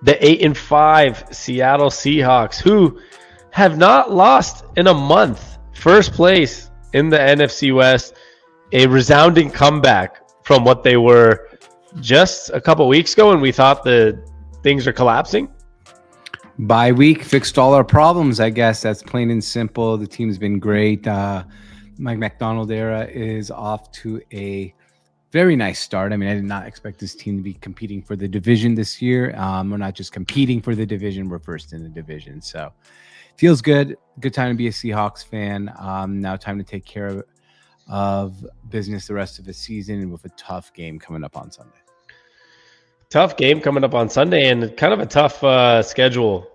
the 8-5 Seattle Seahawks, who have not lost in a month. First place in the NFC West, a resounding comeback from what they were just a couple weeks ago when we thought the things are collapsing. Bye week fixed all our problems, I guess. That's plain and simple. The team's been great. Mike McDonald era is off to a very nice start. I mean, I did not expect this team to be competing for the division this year. We're not just competing for the division, we're first in the division. So feels good. Good time to be a Seahawks fan. Now time to take care of business the rest of the season, and with a tough game coming up on Sunday. Tough game coming up on Sunday, and kind of a tough schedule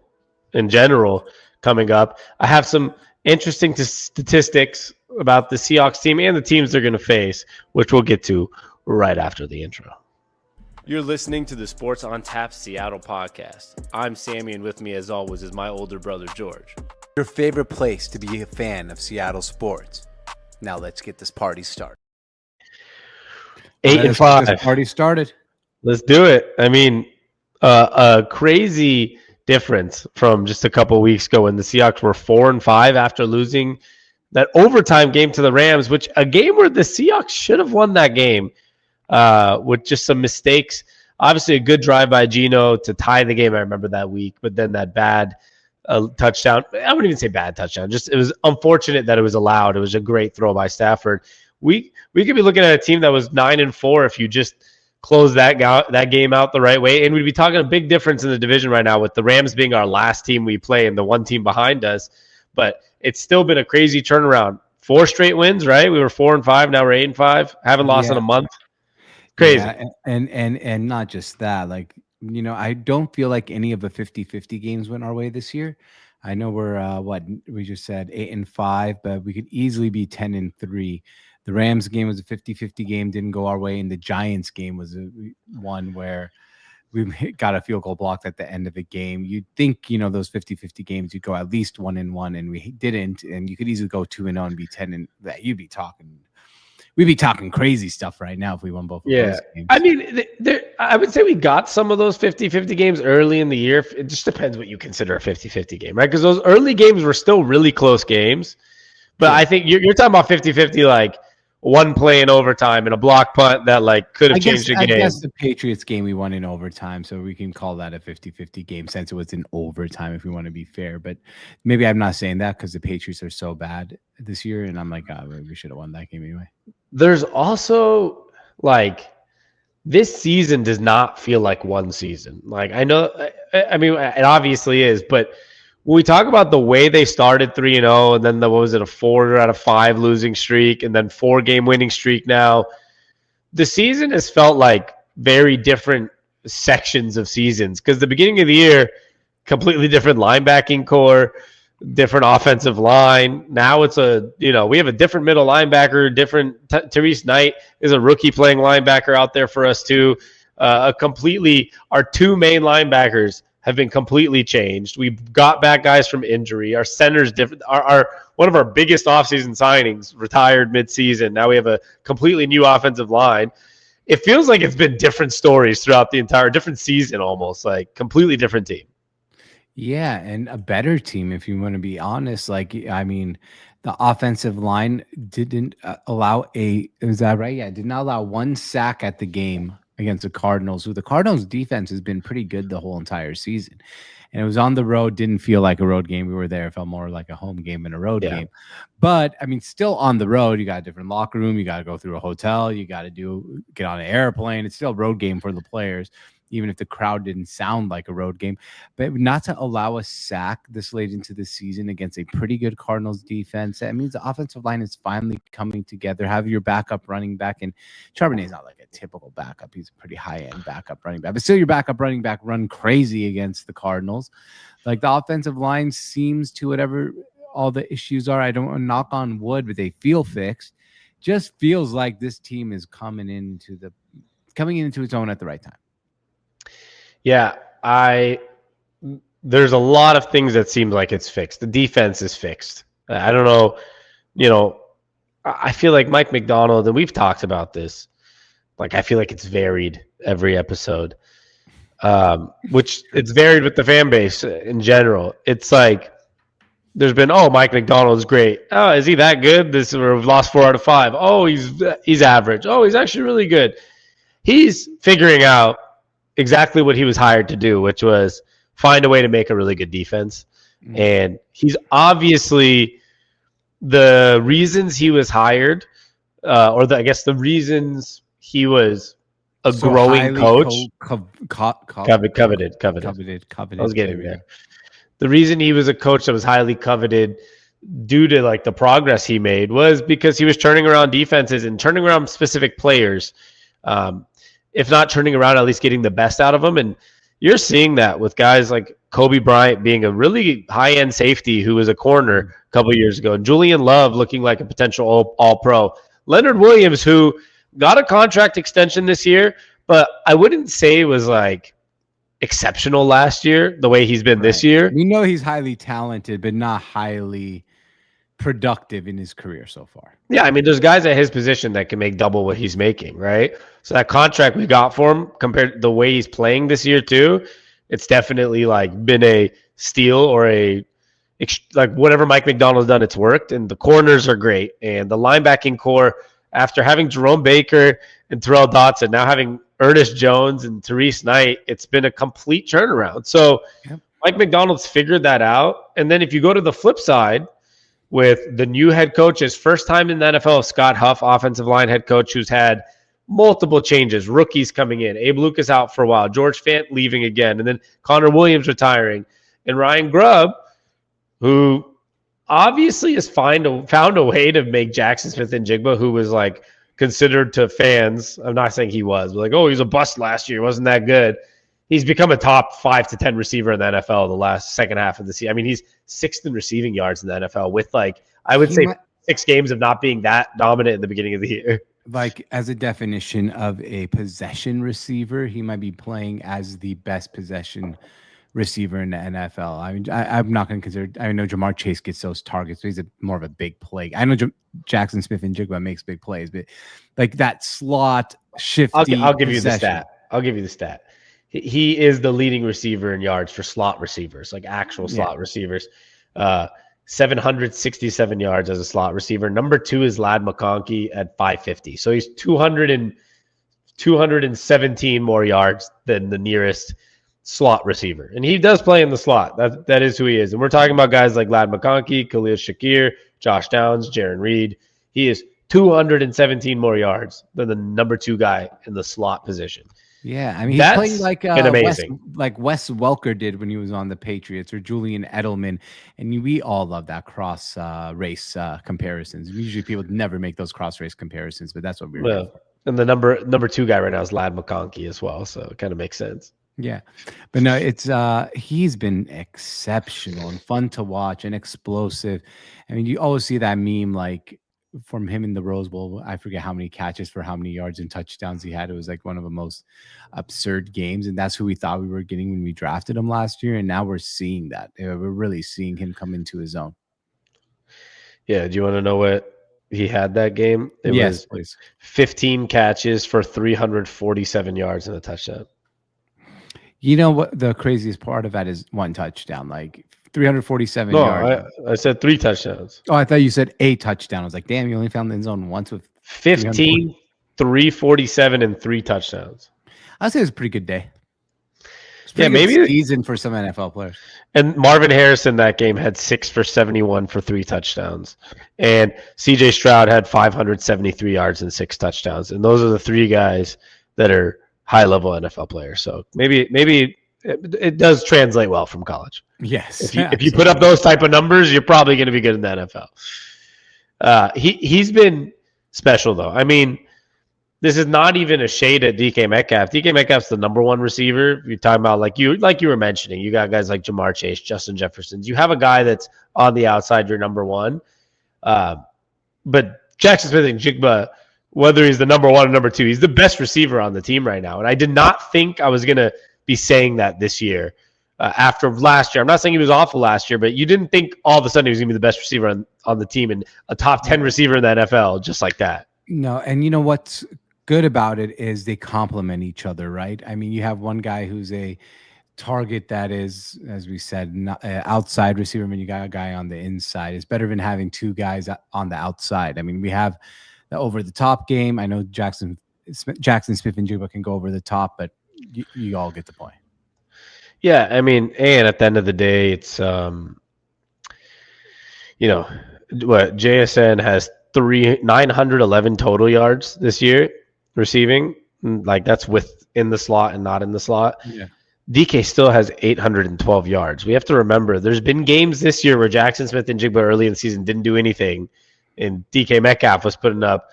in general coming up. I have some interesting statistics about the Seahawks team and the teams they're going to face, which we'll get to right after the intro. You're listening to the Sports on Tap Seattle podcast. I'm Sammy, and with me, as always, is my older brother, George. Your favorite place to be a fan of Seattle sports. Now let's get this party started. 8-5. This party started. Let's do it. I mean, a crazy difference from just a couple weeks ago when the Seahawks were 4-5 after losing that overtime game to the Rams, which a game where the Seahawks should have won that game with just some mistakes. Obviously, a good drive by Geno to tie the game. I remember that week, but then that bad touchdown. I wouldn't even say bad touchdown. Just it was unfortunate that it was allowed. It was a great throw by Stafford. We could be looking at a team that was 9-4 if you just close that game out the right way. And we'd be talking a big difference in the division right now with the Rams being our last team we play and the one team behind us. But it's still been a crazy turnaround. 4 straight wins, right? We were 4-5. Now we're 8-5. Haven't lost in a month. Crazy. Yeah, and not just that. Like, you know, I don't feel like any of the 50-50 games went our way this year. I know we're we just said 8-5, but we could easily be 10-3. The Rams game was a 50-50 game, didn't go our way, and the Giants game was one where we got a field goal blocked at the end of the game. You'd think, you know, those 50-50 games, you'd go at least 1-1, and we didn't. And you could easily go 2-0 and be 10, and that we'd be talking crazy stuff right now if we won both of those games. I mean, I would say we got some of those 50-50 games early in the year. It just depends what you consider a 50-50 game, right? Because those early games were still really close games. But I think you're talking about 50-50 like one play in overtime and a block punt that like could have changed the game. I guess the Patriots game we won in overtime, so we can call that a 50-50 game since it was in overtime if we want to be fair. But maybe I'm not saying that because the Patriots are so bad this year, and I'm like, we should have won that game anyway. There's also like this season does not feel like one season. Like I know, I mean, it obviously is, but when we talk about the way they started 3-0 and then a 4 out of 5 losing streak and then 4-game winning streak now, the season has felt like very different sections of seasons because the beginning of the year, completely different linebacking core, different offensive line. Now it's we have a different middle linebacker, different Therese Knight is a rookie playing linebacker out there for us too. Our 2 main linebackers have been completely changed. We've got back guys from injury. Our center's different. Our one of our biggest offseason signings retired midseason. Now we have a completely new offensive line. It feels like it's been different stories throughout the entire different season, almost like completely different team. Yeah, and a better team, if you want to be honest. Like, I mean, the offensive line didn't allow is that right? Yeah, did not allow 1 sack at the game against the Cardinals, who the Cardinals defense has been pretty good the whole entire season. And it was on the road, didn't feel like a road game. We were there, it felt more like a home game than a road game. But I mean, still on the road, you got a different locker room, you got to go through a hotel, you got to get on an airplane. It's still a road game for the players, even if the crowd didn't sound like a road game. But not to allow a sack this late into the season against a pretty good Cardinals defense, that means the offensive line is finally coming together. Have your backup running back, and Charbonnet is not like a typical backup. He's a pretty high-end backup running back. But still, your backup running back run crazy against the Cardinals. Like, the offensive line seems to, whatever all the issues are, I don't want to knock on wood, but they feel fixed. Just feels like this team is coming into its own at the right time. Yeah, there's a lot of things that seem like it's fixed. The defense is fixed. I don't know, I feel like Mike McDonald, and we've talked about this, like I feel like it's varied every episode. which it's varied with the fan base in general. It's like there's been, Mike McDonald's great. Oh, is he that good? We've lost 4 out of 5. Oh, he's average. Oh, he's actually really good. He's figuring out exactly what he was hired to do, which was find a way to make a really good defense. And he's obviously the reasons he was hired, the reasons he was a growing coach. Coveted. I was getting there. The reason he was a coach that was highly coveted due to like the progress he made was because he was turning around defenses and turning around specific players. If not turning around, at least getting the best out of them. And you're seeing that with guys like Kobe Bryant being a really high-end safety who was a corner a couple of years ago, and Julian Love looking like a potential all-pro. Leonard Williams, who got a contract extension this year, but I wouldn't say it was like exceptional last year the way he's been this year. We know he's highly talented, but not highly productive in his career so far. Yeah, I mean, there's guys at his position that can make double what he's making, right? So that contract we got for him, compared to the way he's playing this year too, it's definitely like been a steal or like whatever Mike McDonald's done, it's worked. And the corners are great. And the linebacking core, after having Jerome Baker and Terrell Dotson, now having Ernest Jones and Therese Knight, it's been a complete turnaround. So Mike McDonald's figured that out. And then if you go to the flip side with the new head coach, his first time in the NFL, Scott Huff, offensive line head coach, who's had multiple changes, rookies coming in, Abe Lucas out for a while, George Fant leaving again, and then Connor Williams retiring, and Ryan Grubb, who obviously has found a way to make Jackson Smith-Njigba, who was like considered to fans, I'm not saying he was, but like, he was a bust last year, wasn't that good. He's become a top 5 to 10 receiver in the NFL the last second half of the season. I mean, he's 6th in receiving yards in the NFL with like, I would say 6 games of not being that dominant in the beginning of the year. Like, as a definition of a possession receiver, he might be playing as the best possession receiver in the NFL. I mean, I'm not going to consider. I know Jamar Chase gets those targets, but he's more of a big play. I know Jackson Smith-Njigba makes big plays, but like that slot shifty. I'll give you the stat. He is the leading receiver in yards for slot receivers, like actual slot receivers. 767 yards as a slot receiver. Number 2 is Ladd McConkey at 550. So he's 217 more yards than the nearest slot receiver. And he does play in the slot. That is who he is. And we're talking about guys like Ladd McConkey, Khalil Shakir, Josh Downs, Jaron Reed. He is 217 more yards than the number 2 guy in the slot position. Yeah, I mean, he's playing like amazing. Wes Welker did when he was on the Patriots, or Julian Edelman, and we all love that cross race comparisons. Usually, people never make those cross race comparisons, but that's what we're doing. And the number 2 guy right now is Ladd McConkey as well, so it kind of makes sense. Yeah, but no, it's he's been exceptional and fun to watch and explosive. I mean, you always see that meme like from him in the Rose Bowl. I forget how many catches for how many yards and touchdowns he had. It was like one of the most absurd games, and that's who we thought we were getting when we drafted him last year. And now we're seeing that. We're really seeing him come into his own. Yeah. Do you want to know what he had that game? Yes, please. 15 catches for 347 yards and a touchdown. You know what the craziest part of that is? 1 touchdown, like 347 yards. I said 3 touchdowns. Oh, I thought you said a touchdown. I was like, damn, you only found the end zone once with 15, 347, and 3 touchdowns. I'd say it was a pretty good day. Yeah, maybe season for some NFL players. And Marvin Harrison that game had 6 for 71 for 3 touchdowns. And CJ Stroud had 573 yards and 6 touchdowns. And those are the 3 guys that are high-level NFL players. So maybe it does translate well from college. Yes. If you put up those type of numbers, you're probably going to be good in the NFL. He's been special, though. I mean, this is not even a shade at DK Metcalf. DK Metcalf's the number 1 receiver. You're talking about like you were mentioning. You got guys like Jamar Chase, Justin Jefferson. You have a guy that's on the outside. You're number 1. But Jackson Smith-Njigba, whether he's the number 1 or number 2, he's the best receiver on the team right now. And I did not think I was going to be saying that this year after last year. I'm not saying he was awful last year, but you didn't think all of a sudden he was going to be the best receiver on the team and a top 10 receiver in the NFL just like that. No, and you know what's good about it is they complement each other, right? I mean, you have one guy who's a target that is, as we said, not, outside receiver, and you got a guy on the inside. It's better than having two guys on the outside. I mean, we have the over the top game. I know Jackson Smith and Juba can go over the top, but you all get the point. Yeah, I mean, and at the end of the day, it's what JSN has 911 total yards this year receiving. Like that's within the slot and not in the slot. Yeah. DK still has 812 yards. We have to remember there's been games this year where Jackson Smith and Jigba early in the season didn't do anything, and DK Metcalf was putting up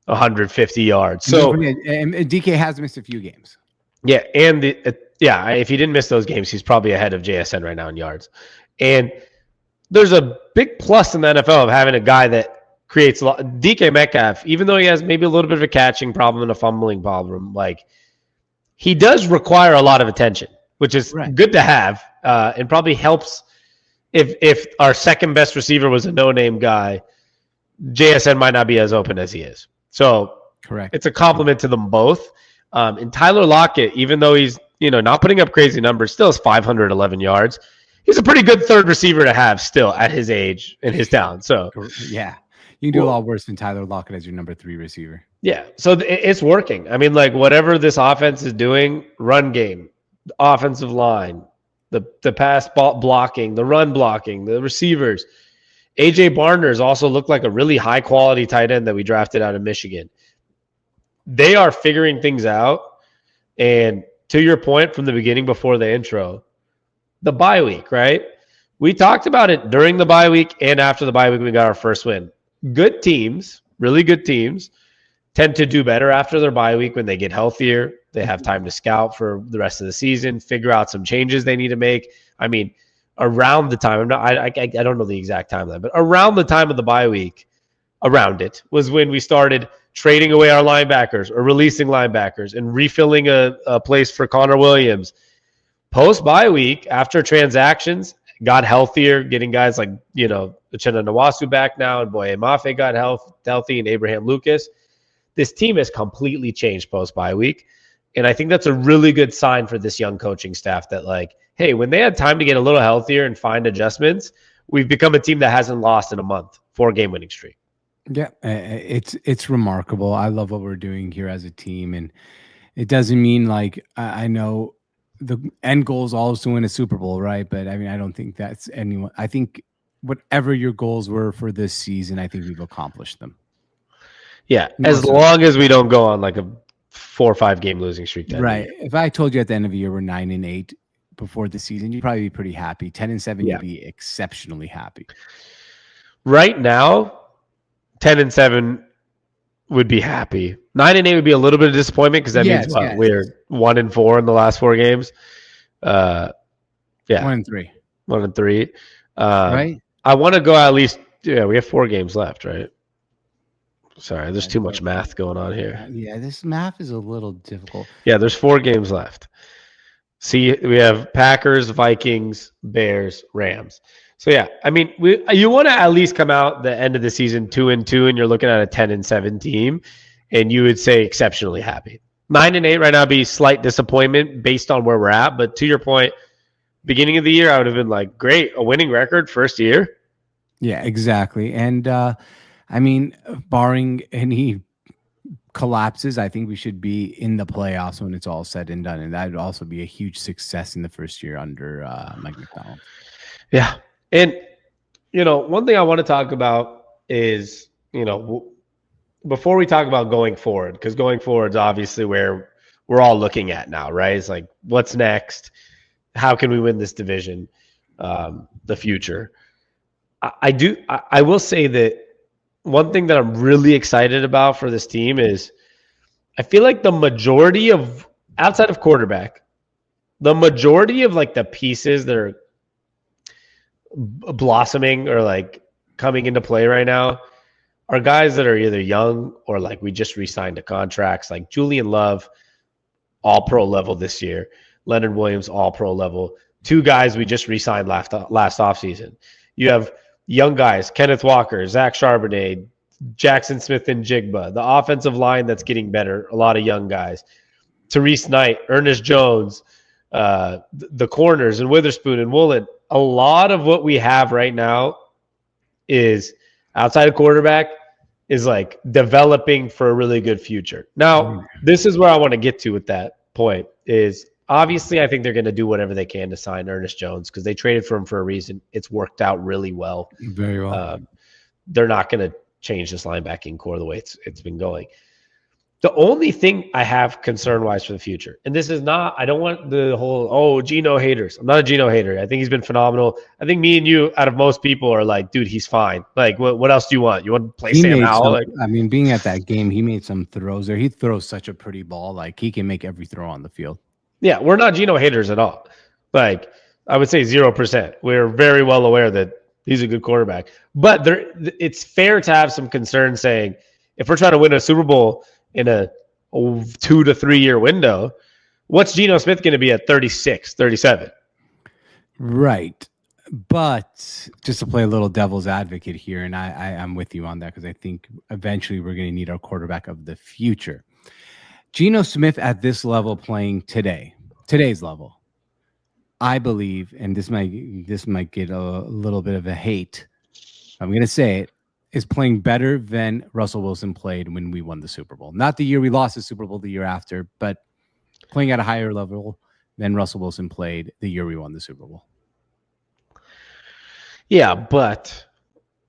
150 yards. So and DK has missed a few games. Yeah, and if he didn't miss those games, he's probably ahead of JSN right now in yards. And there's a big plus in the NFL of having a guy that creates a lot. DK Metcalf, even though he has maybe a little bit of a catching problem and a fumbling problem, like he does require a lot of attention, which is good to have, and probably helps if our second best receiver was a no-name guy, JSN might not be as open as he is. So correct, it's a compliment to them both. And Tyler Lockett, even though he's not putting up crazy numbers, still has 511 yards. He's a pretty good third receiver to have still at his age and his talent. So yeah, you can do a lot worse than Tyler Lockett as your number 3 receiver. Yeah, so it's working. I mean, like whatever this offense is doing, run game, offensive line, the pass blocking, the run blocking, the receivers. AJ Barner's also looked like a really high quality tight end that we drafted out of Michigan. They are figuring things out. And to your point from the beginning before the intro, the bye week, right? We talked about it during the bye week and after the bye week, we got our first win. Good teams, really good teams, tend to do better after their bye week when they get healthier. They have time to scout for the rest of the season, figure out some changes they need to make. I mean, around the time, I don't know the exact timeline, but around the time of the bye week, around it was when we started trading away our linebackers or releasing linebackers and refilling a place for Connor Williams. Post bye week, after transactions, got healthier, getting guys like, Uchenna Nwasu back now, and Boye Mafe got healthy, and Abraham Lucas. This team has completely changed post bye week. And I think that's a really good sign for this young coaching staff that, like, hey, when they had time to get a little healthier and find adjustments, we've become a team that hasn't lost in a month, 4-game winning streak. Yeah, it's remarkable. I love what we're doing here as a team. And it doesn't mean like I know the end goal is always to win a Super Bowl, right? But I mean, I don't think that's anyone. I think whatever your goals were for this season, I think we've accomplished them. Yeah, as long as we don't go on like a 4 or 5 game losing streak. Right. If I told you at the end of the year we're 9-8 before the season, you'd probably be pretty happy. 10-7, you'd be exceptionally happy. Right now, 10-7 would be happy. 9-8 would be a little bit of disappointment because that means we're 1-4 in the last 4 games. 1-3. 1-3. Right. I want to go at least. Yeah, we have 4 games left, right? Sorry, there's too much math going on here. Yeah, this math is a little difficult. Yeah, there's 4 games left. See, we have Packers, Vikings, Bears, Rams. So yeah, I mean, you want to at least come out the end of the season 2-2, and you're looking at a 10-7 team, and you would say exceptionally happy. 9-8 right now would be slight disappointment based on where we're at, but to your point, beginning of the year, I would have been like, great, a winning record first year. Yeah, exactly. And I mean, barring any collapses, I think we should be in the playoffs when it's all said and done, and that would also be a huge success in the first year under Mike McDonald. Yeah. And, one thing I want to talk about is, before we talk about going forward, because going forward is obviously where we're all looking at now, right? It's like, what's next? How can we win this division? The future. I will say that one thing that I'm really excited about for this team is I feel like the majority of, outside of quarterback, the majority of like the pieces that are blossoming or like coming into play right now are guys that are either young or like we just re-signed to contracts, like Julian Love, all pro level this year, Leonard Williams, all pro level, 2 guys we just re-signed last offseason. You have young guys, Kenneth Walker, Zach Charbonnet, Jackson Smith and Jigba, the offensive line that's getting better, a lot of young guys, Therese Knight, Ernest Jones, the corners and Witherspoon and Woolen. A lot of what we have right now is outside of quarterback is like developing for a really good future. Now, this is where I want to get to with that point is obviously I think they're going to do whatever they can to sign Ernest Jones because they traded for him for a reason. It's worked out really well. Very well. They're not going to change this linebacking core the way it's been going. The only thing I have concern-wise for the future, and this is not, I don't want the whole, Geno haters. I'm not a Geno hater. I think he's been phenomenal. I think me and you, out of most people, are like, dude, he's fine. Like, what else do you want? You want to play Sam Howell? Being at that game, he made some throws there. He throws such a pretty ball. Like, he can make every throw on the field. Yeah, we're not Geno haters at all. Like, I would say 0%. We're very well aware that he's a good quarterback. But it's fair to have some concern saying, if we're trying to win a Super Bowl in a 2 to 3 year window, what's Geno Smith going to be at 36, 37? Right. But just to play a little devil's advocate here, and I'm with you on that because I think eventually we're going to need our quarterback of the future. Geno Smith at this level playing today's level, I believe, and this might get a little bit of a hate, I'm going to say it, is playing better than Russell Wilson played when we won the Super Bowl. Not the year we lost the Super Bowl, the year after, but playing at a higher level than Russell Wilson played the year we won the Super Bowl. Yeah, but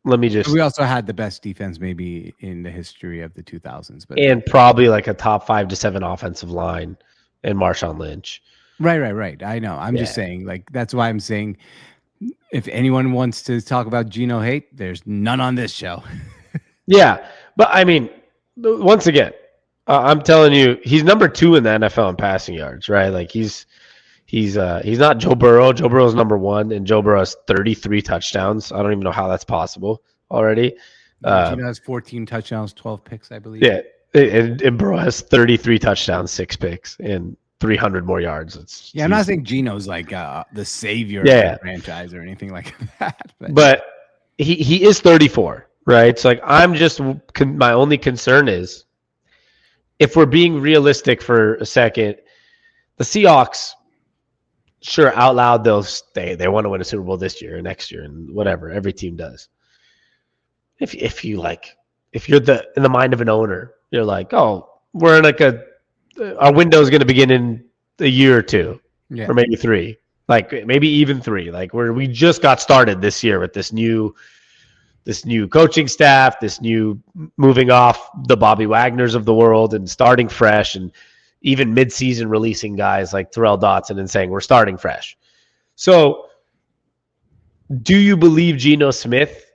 let me just... We also had the best defense maybe in the history of the 2000s. And probably like a top 5 to 7 offensive line and Marshawn Lynch. Right. I know. I'm just saying, like, that's why I'm saying if anyone wants to talk about Geno hate, there's none on this show. Yeah, but I mean, once again, I'm telling you, he's number 2 in the NFL in passing yards, right? Like he's not Joe Burrow. Joe Burrow's number 1, and Joe Burrow has 33 touchdowns. I don't even know how that's possible already. Geno has 14 touchdowns, 12 picks, I believe. Yeah, and Burrow has 33 touchdowns, 6 picks, and 300 more yards. I'm not saying Geno's like the savior of the franchise or anything like that. But he is 34, right? So like my only concern is if we're being realistic for a second, the Seahawks, sure, out loud they want to win a Super Bowl this year or next year and whatever. Every team does. If you're in the mind of an owner, you're like, oh, we're in like our window is going to begin in a year or 2, or maybe 3, like maybe even 3. Like we just got started this year with this new coaching staff, this new moving off the Bobby Wagners of the world and starting fresh, and even mid-season releasing guys like Terrell Dotson and saying we're starting fresh. So, do you believe Geno Smith,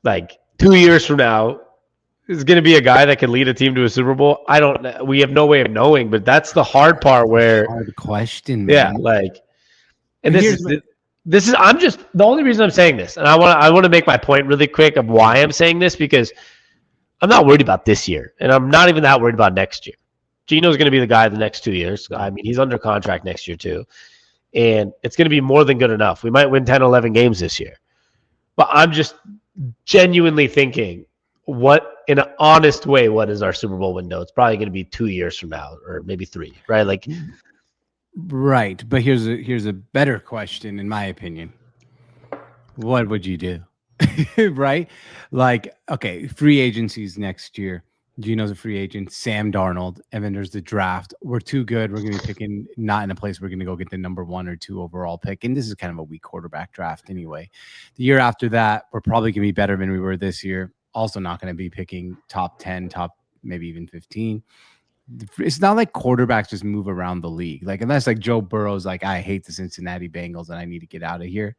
like 2 years from now, is going to be a guy that can lead a team to a Super Bowl? I don't know. We have no way of knowing, but that's the hard part where hard question, man. Yeah, like, and this is I'm just the only reason I'm saying this, and I want to make my point really quick of why I'm saying this, because I'm not worried about this year, and I'm not even that worried about next year. Geno's going to be the guy the next 2 years. I mean, he's under contract next year too, and it's going to be more than good enough. We might win 10, 11 games this year, but I'm just genuinely thinking, in an honest way, what is our Super Bowl window? It's probably going to be 2 years from now, or maybe 3, right? Like, right. But here's a better question, in my opinion. What would you do? Right? Like, okay, free agencies next year. Geno's a free agent. Sam Darnold, and then there's the draft. We're too good. We're going to be picking not in a place we're going to go get the number 1 or 2 overall pick. And this is kind of a weak quarterback draft anyway. The year after that, we're probably going to be better than we were this year. Also not going to be picking top 10, top maybe even 15. It's not like quarterbacks just move around the league. Like, unless like Joe Burrow's like, I hate the Cincinnati Bengals and I need to get out of here.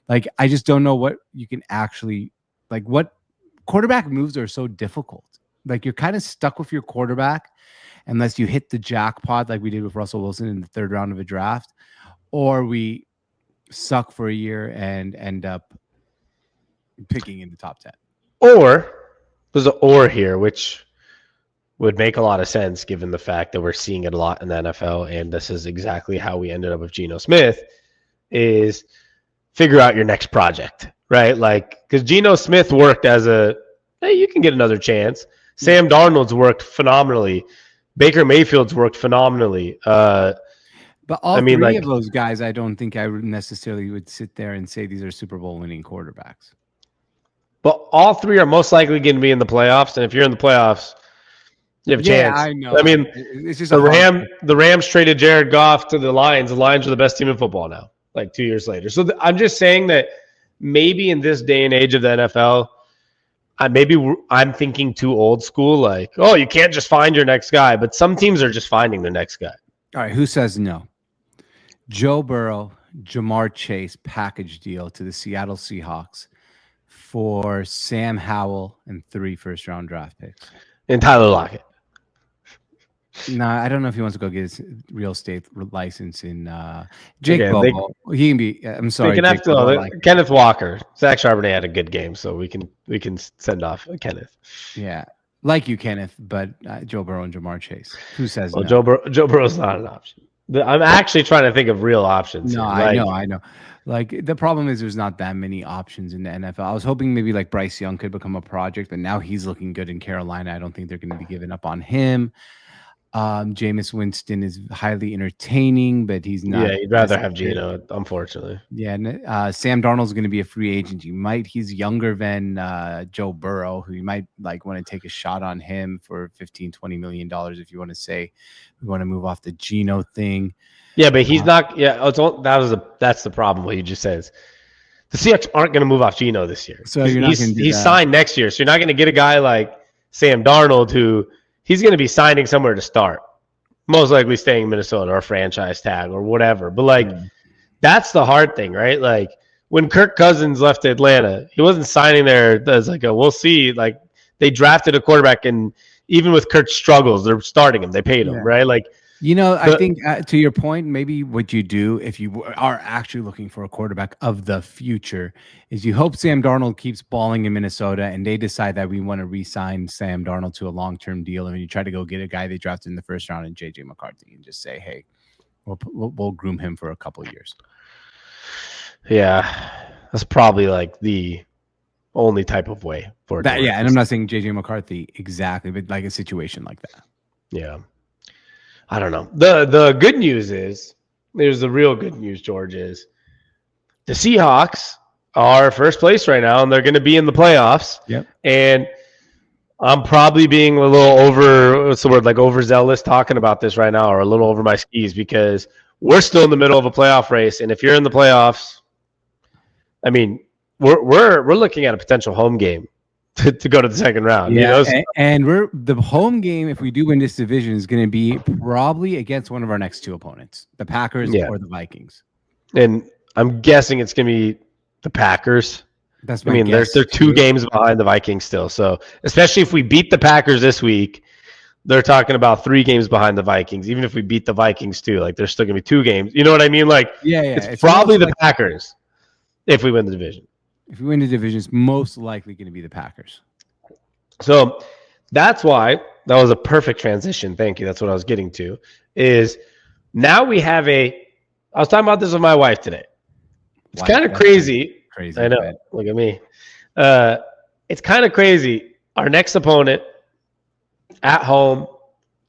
Like, I just don't know what you can actually, like, what quarterback moves are so difficult. Like, you're kind of stuck with your quarterback unless you hit the jackpot like we did with Russell Wilson in the 3rd round of a draft, or we suck for a year and end up picking in the top 10. Or there's an or here, which would make a lot of sense given the fact that we're seeing it a lot in the NFL, and this is exactly how we ended up with Geno Smith, is figure out your next project, right? Like, because Geno Smith worked as a hey, you can get another chance. Sam Darnold's worked phenomenally. Baker Mayfield's worked phenomenally. But all three like, of those guys, I don't think I would necessarily would sit there and say these are Super Bowl winning quarterbacks. but all three are most likely going to be in the playoffs, and if you're in the playoffs, you have a chance. I know. I mean, it's just the Rams traded Jared Goff to the Lions. The Lions are the best team in football now, like 2 years later. So I'm just saying that maybe in this day and age of the NFL, I'm thinking too old school. Like, oh, you can't just find your next guy, but some teams are just finding their next guy. All right, who says no? Joe Burrow, Jamar Chase package deal to the Seattle Seahawks for Sam Howell and 3 first-round draft picks. And Tyler Lockett. No, I don't know if he wants to go get his real estate license in Jake Bobo. He can be. I'm sorry. They can have to, Kenneth Walker. Zach Charbonnet had a good game, so we can send off Kenneth. Yeah, like you, Kenneth, but Joe Burrow and Jamar Chase. Who says no? Joe Burrow's not an option. I'm actually trying to think of real options. No, I know. Like the problem is there's not that many options in the NFL. I was hoping maybe like Bryce Young could become a project, but now he's looking good in Carolina. I don't think they're going to be giving up on him. Jameis Winston is highly entertaining, but he's not. Yeah, you'd rather have Geno, unfortunately. Yeah, Sam Darnold's going to be a free agent. He's younger than Joe Burrow, who you might like want to take a shot on him for $15-20 million if you want to say we want to move off the Geno thing. Yeah, but he's not. Yeah, that's the problem. What you just says. The Seahawks aren't going to move off Geno this year. So he's signed next year. So you're not going to get a guy like Sam Darnold who. He's going to be signing somewhere to start, most likely staying in Minnesota or a franchise tag or whatever. But, that's the hard thing, right? Like, when Kirk Cousins left Atlanta, he wasn't signing there as like we'll see. Like, they drafted a quarterback, and even with Kirk's struggles, they're starting him. They paid him, right? Like, I think to your point, maybe what you do if you are actually looking for a quarterback of the future is you hope Sam Darnold keeps balling in Minnesota and they decide that we want to re-sign Sam Darnold to a long-term deal. And you try to go get a guy they drafted in the first round in J.J. McCarthy and just say, hey, we'll groom him for a couple of years. Yeah, that's probably like the only type of way for it. Yeah, and I'm not saying J.J. McCarthy exactly, but like a situation like that. Yeah. I don't know. The good news is, there's the real good news, George, is the Seahawks are first place right now, and they're going to be in the playoffs. Yep. And I'm probably being a little overzealous talking about this right now, or a little over my skis, because we're still in the middle of a playoff race. And if you're in the playoffs, I mean, we're looking at a potential home game to go to the second round. Yeah, and we're the home game, if we do win this division, is going to be probably against one of our next 2 opponents, the Packers or the Vikings. And I'm guessing it's going to be the Packers. That's my guess. They're 2 games behind the Vikings still. So especially if we beat the Packers this week, they're talking about 3 games behind the Vikings. Even if we beat the Vikings too, like there's still going to be 2 games. You know what I mean? Like, it's probably the Packers if we win the division. If we win the division, it's most likely going to be the Packers. So that's why that was a perfect transition. Thank you. That's what I was getting to. Is now we have I was talking about this with my wife today. It's kind of crazy. Crazy. I know. Man. Look at me. It's kind of crazy. Our next opponent at home,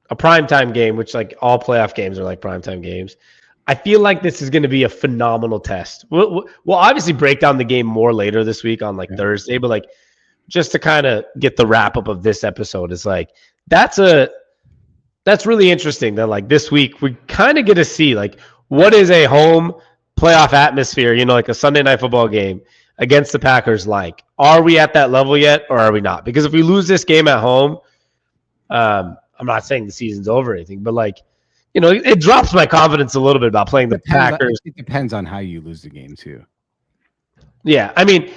a primetime game, which like all playoff games are like primetime games. I feel like this is going to be a phenomenal test. We'll obviously break down the game more later this week on Thursday, but like just to kind of get the wrap up of this episode is like that's really interesting that like this week we kind of get to see like what is a home playoff atmosphere, like a Sunday night football game against the Packers like. Are we at that level yet or are we not? Because if we lose this game at home, I'm not saying the season's over or anything, but like it drops my confidence a little bit about playing the Packers. It depends on how you lose the game, too. Yeah, I mean,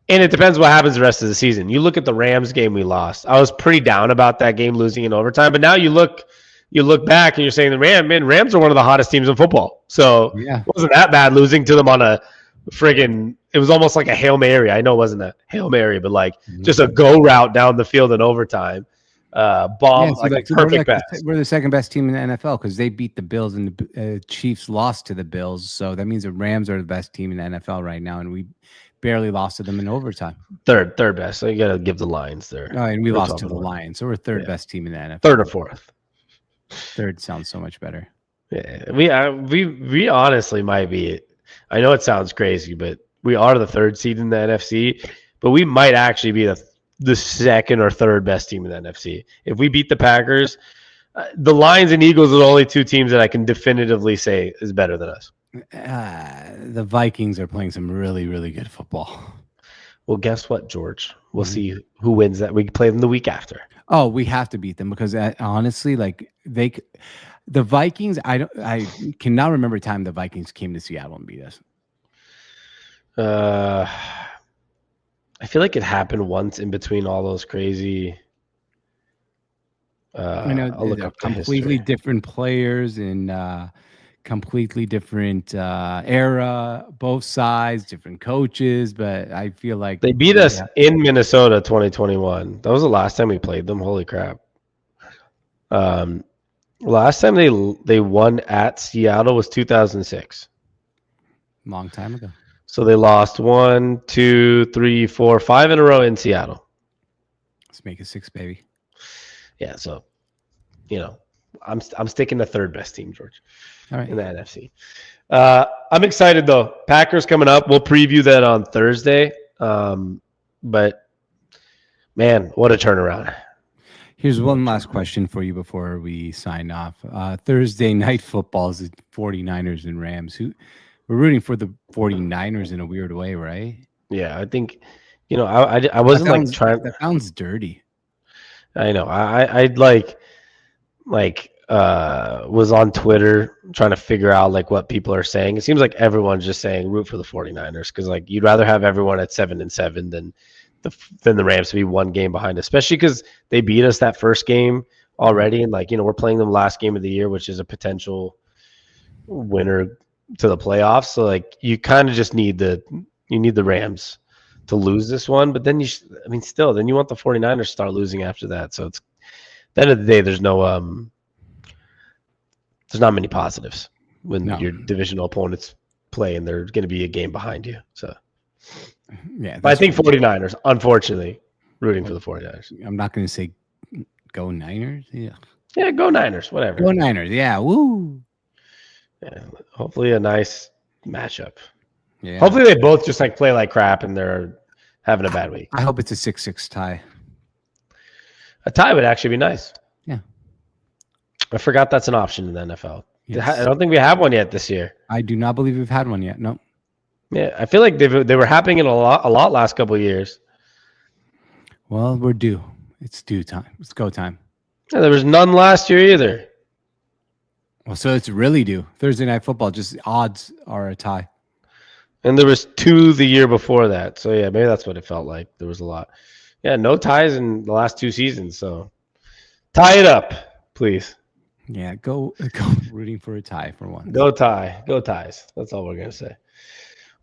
and it depends what happens the rest of the season. You look at the Rams game we lost. I was pretty down about that game losing in overtime, but now you look back and you're saying the Rams are one of the hottest teams in football. So it wasn't that bad losing to them on a friggin' it was almost like a Hail Mary. I know it wasn't a Hail Mary, but like just a go route down the field in overtime. Perfect pass. We're the second best team in the NFL because they beat the Bills and the Chiefs lost to the Bills. So that means the Rams are the best team in the NFL right now, and we barely lost to them in overtime. Third best. So you got to give the Lions there. Oh, and we We're lost to the talking about- Lions, so we're third best team in the NFL. Third or fourth. Third sounds so much better. Yeah, we honestly might be. I know it sounds crazy, but we are the third seed in the NFC. But we might actually be the second or third best team in the NFC. If we beat the Packers, the Lions and Eagles are the only two teams that I can definitively say is better than us. The Vikings are playing some really, really good football. Well, guess what, George? We'll see who wins that. We play them the week after. Oh, we have to beat them because honestly, like the Vikings. I cannot remember a time the Vikings came to Seattle and beat us. I feel like it happened once in between all those crazy. I know I'll look they're up the completely history. different players in completely different era, both sides, different coaches, but I feel like They beat us in Minnesota 2021. That was the last time we played them. Holy crap. Last time they won at Seattle was 2006. long time ago. So they lost 1, 2, 3, 4, 5 in a row in Seattle. Let's make it 6, baby. Yeah, so I'm sticking to third best team, George, All right. in the NFC. I'm excited though. Packers coming up. We'll preview that on Thursday. But man, what a turnaround. Here's one last question for you before we sign off. Thursday night football is the 49ers and Rams. We're rooting for the 49ers in a weird way, right? Yeah, I think I wasn't trying. That sounds dirty. I know. I was on Twitter trying to figure out like what people are saying. It seems like everyone's just saying root for the 49ers because like you'd rather have everyone at 7-7 than the Rams to be one game behind, especially because they beat us that first game already, and we're playing them last game of the year, which is a potential winner to the playoffs. So like you kind of just need the Rams to lose this one, but then then you want the 49ers to start losing after that. So it's at the end of the day, there's not many positives when your divisional opponents play and they're going to be a game behind you. So yeah, but I think 49ers, unfortunately, rooting for the 49ers. I'm not going to say go Niners. Yeah, go Niners, whatever. Go Niners. Yeah, woo. Yeah, hopefully a nice matchup. Yeah. Hopefully they both just play like crap and they're having a bad week. I hope it's a 6-6 tie. A tie would actually be nice. Yeah. I forgot that's an option in the NFL. Yes. I don't think we have one yet this year. I do not believe we've had one yet. No. Yeah, I feel like they were happening in a lot last couple of years. Well, we're due. It's due time. It's go time. Yeah, there was none last year either. Well, so it's really due. Thursday night football, just odds are a tie. And there was 2 the year before that. So yeah, maybe that's what it felt like. There was a lot. Yeah, no ties in the last 2 seasons. So tie it up, please. Yeah, go rooting for a tie for one. Go tie. Go ties. That's all we're gonna say.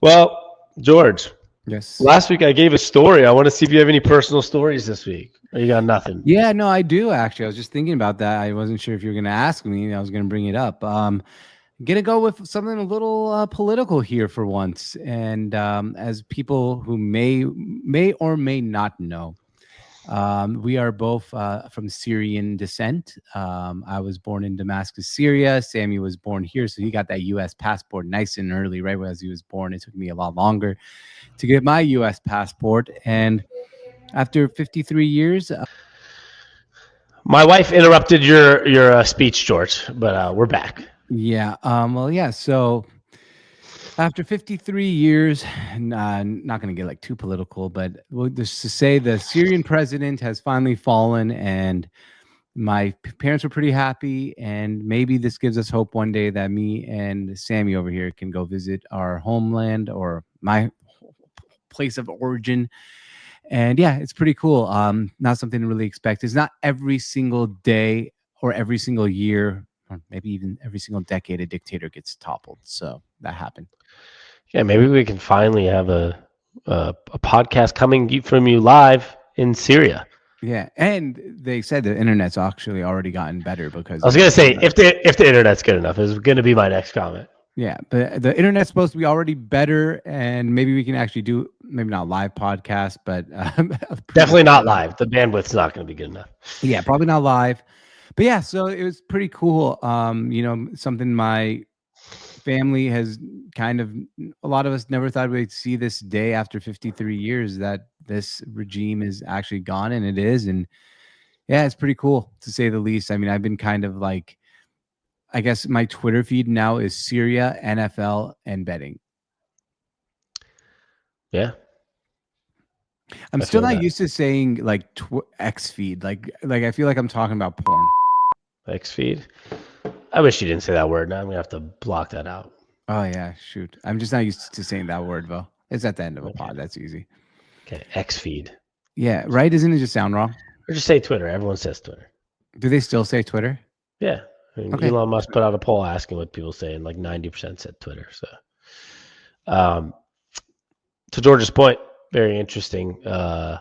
Well, George, Yes. last week I gave a story. I want to see if you have any personal stories this week. Or you got nothing? Yeah, no, I do actually. I was just thinking about that. I wasn't sure if you were going to ask me. I was going to bring it up. Going to go with something a little political here for once. And as people who may or may not know, we are both from Syrian descent. I was born in Damascus, Syria. Sammy was born here, so he got that U.S. passport nice and early, right as he was born. It took me a lot longer to get my U.S. passport. And after 53 years... My wife interrupted your speech, George, but we're back. Yeah. So after 53 years, not going to get too political, but just to say the Syrian president has finally fallen, and my parents were pretty happy, and maybe this gives us hope one day that me and Sammy over here can go visit our homeland or my place of origin. And yeah, it's pretty cool. Not something to really expect. It's not every single day or every single year, or maybe even every single decade a dictator gets toppled. So that happened. Yeah, maybe we can finally have a podcast coming from you live in Syria. Yeah, and they said the internet's actually already gotten better because I was gonna say if the internet's good enough is gonna be my next comment. Yeah, but the internet's supposed to be already better, and maybe we can actually do maybe not live podcast, but Definitely not live. The bandwidth's not going to be good enough. Yeah, probably not live. But yeah, so it was pretty cool. Something my family has a lot of us never thought we'd see this day after 53 years that this regime is actually gone, and it is. And yeah, it's pretty cool to say the least. I mean, I've been kind of like, I guess my Twitter feed now is Syria, NFL, and betting. Yeah. I'm still not used to saying like X feed. Like I feel like I'm talking about porn. X feed. I wish you didn't say that word. Now I'm gonna have to block that out. Oh yeah, shoot. I'm just not used to saying that word, Vo. It's at the end of a pod. That's easy. Okay, X feed. Yeah, right. Doesn't it just sound wrong? Or just say Twitter. Everyone says Twitter. Do they still say Twitter? Yeah. I mean, Okay. Elon Musk put out a poll asking what people say, and like 90% said Twitter. So, to George's point, very interesting. The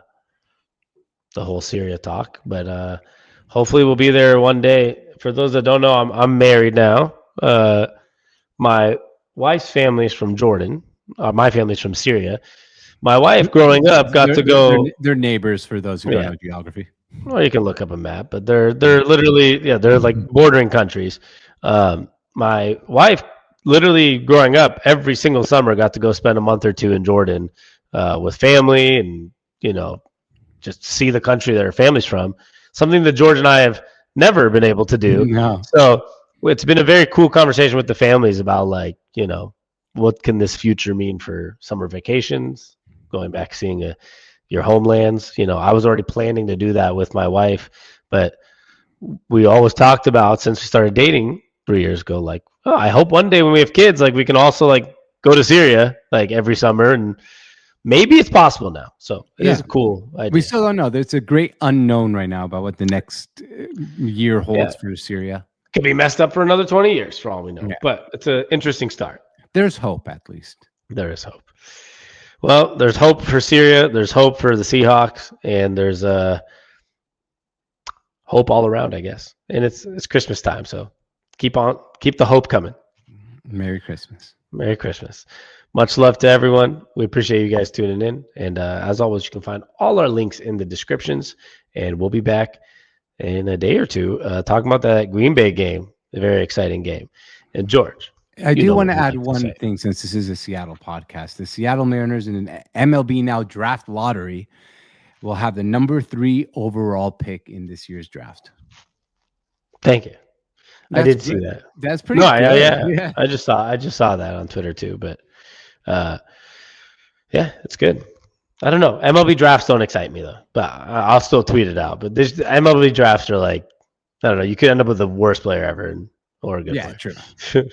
whole Syria talk, but hopefully we'll be there one day. For those that don't know, I'm married now. My wife's family is from Jordan. My family's from Syria. My wife, growing up, got to go. They're neighbors for those who don't know geography. Well, you can look up a map, but they're literally they're like bordering countries. My wife, literally growing up, every single summer got to go spend a month or two in Jordan with family, and just see the country that her family's from. Something that George and I have never been able to do. No. So it's been a very cool conversation with the families about what can this future mean for summer vacations, going back, seeing your homelands. I was already planning to do that with my wife, but we always talked about, since we started dating 3 years ago, like, oh, I hope one day when we have kids, like we can also like go to Syria like every summer, and maybe it's possible now. So it is a cool idea. We still don't know. There's a great unknown right now about what the next year holds for Syria. Could be messed up for another 20 years for all we know, but it's an interesting start. There's hope, at least. There is hope. Well, there's hope for Syria. There's hope for the Seahawks, and there's hope all around, I guess. And it's Christmas time, so keep the hope coming. Merry Christmas. Merry Christmas. Much love to everyone. We appreciate you guys tuning in. And as always, you can find all our links in the descriptions. And we'll be back in a day or two talking about that Green Bay game, a very exciting game. And George, I do want to add one thing, since this is a Seattle podcast. The Seattle Mariners in an MLB Now draft lottery will have the number 3 overall pick in this year's draft. Thank you. I did see that. That's pretty good. Yeah. I just saw that on Twitter too, but it's good. I don't know. MLB drafts don't excite me though, but I'll still tweet it out. But this MLB drafts are like, I don't know. You could end up with the worst player ever or a good player. True.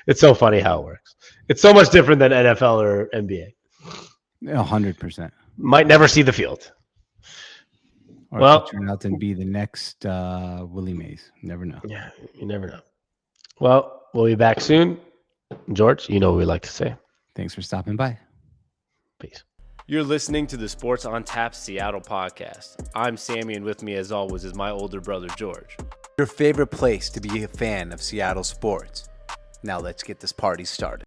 It's so funny how it works. It's so much different than NFL or NBA. 100%. Might never see the field. Or turn out to be the next Willie Mays. Never know. Yeah, you never know. Well, we'll be back soon. George, you know what we like to say. Thanks for stopping by. Peace. You're listening to the Sports on Tap Seattle podcast. I'm Sammy, and with me, as always, is my older brother, George. Your favorite place to be a fan of Seattle sports. Now let's get this party started.